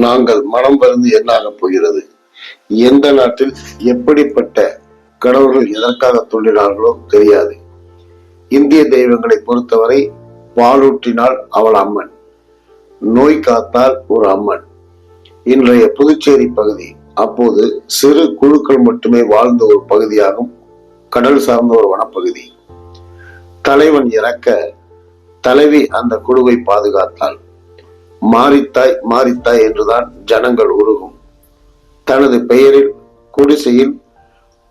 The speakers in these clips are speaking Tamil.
நாங்கள் மனம் பருந்து என்னாகப் போகிறது? எந்த நாட்டில் எப்படிப்பட்ட கடவுள்கள் எதற்காக தோன்றினார்களோ தெரியாது. இந்திய தெய்வங்களை பொறுத்தவரை பாலூற்றினால் அவள் அம்மன், நோய் காத்தால் ஒரு அம்மன். இன்றைய புதுச்சேரி பகுதி அப்போது சிறு குழுக்கள் மட்டுமே வாழ்ந்த ஒரு பகுதியாகும். கடல் சார்ந்த ஒரு வனப்பகுதி. தலைவன் இறக்க தலைவி அந்த குழுவை பாதுகாத்தாள். மாரித்தாய் மாரித்தாய் என்றுதான் ஜனங்கள் உருகும். தனது பெயரில் குடிசையில்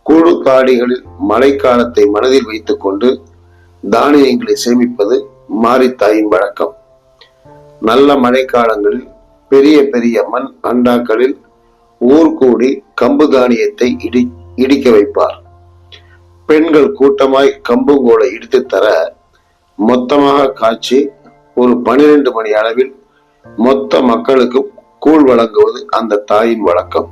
கூடு காடிகளில் மழைக்காலத்தை மனதில் வைத்துக் கொண்டு தானியங்களை சேமிப்பது மாரித்தாயின் வழக்கம். நல்ல மழைக்காலங்களில் பெரிய பெரிய மண் அண்டாக்களில் ஊர் கூடி கம்பு தானியத்தை இடிக்க வைப்பார். பெண்கள் கூட்டமாய் கம்புங்கோலை இடித்து தர மொத்தமாக காய்ச்சி ஒரு 12 மணி அளவில் மொத்த மக்களுக்கும் கூழ் வழங்குவது அந்த தாயின் வழக்கம்.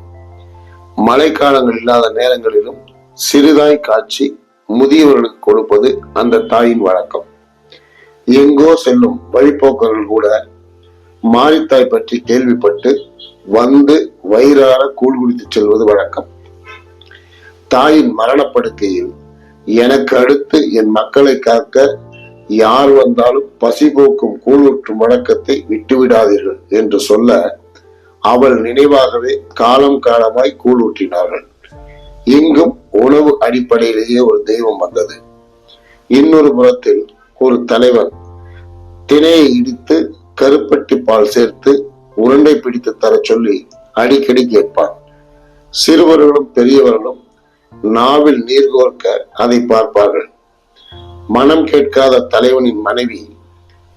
மழைக்காலங்கள் இல்லாத நேரங்களிலும் சிறிதாய் காய்ச்சி முதியவர்களுக்கு கொடுப்பது அந்த தாயின் வழக்கம். எங்கோ செல்லும் வழிபோக்கர்கள் கூட மாரித்தாய் பற்றி கேள்விப்பட்டு வந்து வயிறார கூழ் குடித்து செல்வது வழக்கம். தாயின் மரணப்படுக்கையில் எனக்கு அடுத்து என் மக்களை காக்க யார் வந்தாலும் பசி போக்கும் கூழூற்றும் வழக்கத்தை விட்டுவிடாதீர்கள் என்று சொல்ல அவள் நினைவாகவே காலம் காலமாய் கூழூற்றினார்கள். இங்கும் உணவு அடிப்படையிலேயே ஒரு தெய்வம் வந்தது. இன்னொரு புறத்தில் ஒரு தலைவன் திணையை இடித்து கருப்பட்டி பால் சேர்த்து உருண்டை பிடித்து தர சொல்லி அடிக்கடி கேட்பான். சிறுவர்களும் பெரியவர்களும் நாவில் நீர் கோர்க்க அதை பார்ப்பார்கள். மனம் கேட்காத தலைவனின் மனைவி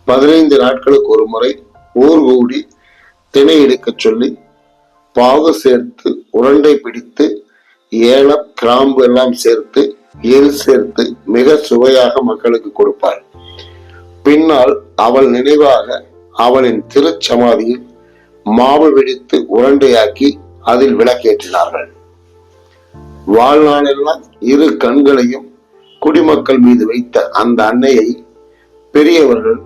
15 நாட்களுக்கு ஒரு முறை ஊர் கூடி திணை எடுக்க சொல்லி பாகு சேர்த்து உருண்டை பிடித்து ஏலம் கிராம்பு எல்லாம் சேர்த்து எள் சேர்த்து மிக சுவையாக மக்களுக்கு கொடுப்பாள். பின்னால் அவள் நினைவாக அவளின் திருச்சமாதியில் மாவு வெடித்து உருண்டையாக்கி அதில் விளக்கேற்றினார்கள். வாழ்நாளெல்லாம் இரு கண்களையும் குடிமக்கள் மீது வைத்த அந்த அன்னையை பெரியவர்கள்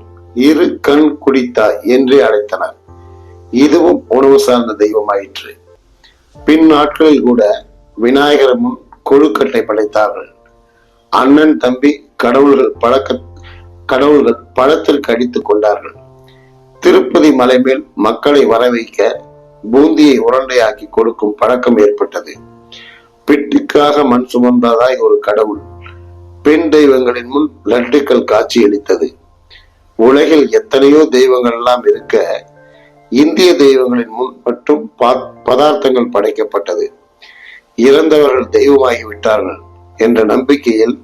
இரு கண் குடித்தாய் என்றே அழைத்தனர். இதுவும் உணவு சார்ந்த தெய்வமாயிற்று. பின் நாட்களில் கூட விநாயகர் முன் கொழுக்கட்டை படைத்தார்கள். அண்ணன் தம்பி கடவுள்கள் பழத்திற்கு அடித்துக் கொண்டார்கள். திருப்பதி மலை மேல் மக்களை வர வைக்க பூந்தியை உருண்டையாக்கி கொடுக்கும் பழக்கம் ஏற்பட்டது. பிட்டுக்காக மண் சுமந்ததாய் ஒரு கடவுள் பெண் தெய்வங்களின் முன் லட்டுக்கள் காட்சியளித்தது. உலகில் எத்தனையோ தெய்வங்கள் எல்லாம் இருக்க இந்திய தெய்வங்களின் முன் மட்டும் பதார்த்தங்கள் படைக்கப்பட்டது. இறந்தவர்கள் தெய்வமாகிவிட்டார்கள் என்ற நம்பிக்கையில்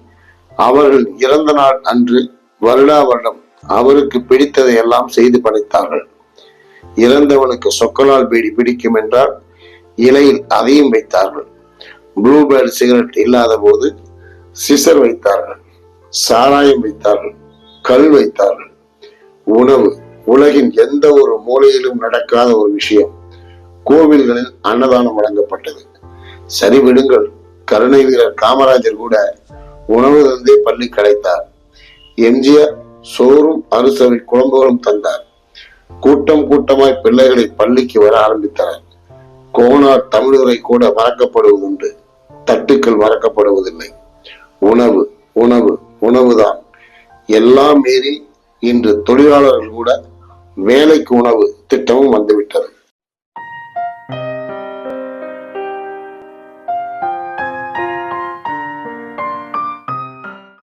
அவர்கள் இறந்த நாள் அன்று வருடா வருடம் அவருக்கு பிடித்ததை எல்லாம் செய்து படைத்தார்கள். இறந்தவனுக்கு சொக்கலால் பீடி பிடிக்கும் என்றால் இலையில் அதையும் வைத்தார்கள். ப்ளூபேர்ட் சிகரெட் இல்லாத போது சிசர் வைத்தார்கள், சாராயம் வைத்தார்கள், கல் வைத்தார்கள். உணவு உலகின் எந்த ஒரு மூலையிலும் நடக்காத ஒரு விஷயம். கோவில்களில் அன்னதானம் வழங்கப்பட்டது. சரி விடுங்கள், கருணை வீரர் காமராஜர் கூட உணவு தந்தே பள்ளி கலைத்தார். எம்ஜிஆர் சோறும் அறுசவை குழம்புகளும் தந்தார். கூட்டம் கூட்டமாய் பிள்ளைகளை பள்ளிக்கு வர ஆரம்பித்தனர். கோனார் தமிழரை கூட மறக்கப்படுவதுண்டு, தட்டுக்கள் மறக்கப்படுவதில்லை. உணவு உணவு உணவுதான் எல்லாம் மீறி இன்று தொழிலாளர்கள் கூட வேலைக்கு உணவு திட்டமும் வந்துவிட்டது.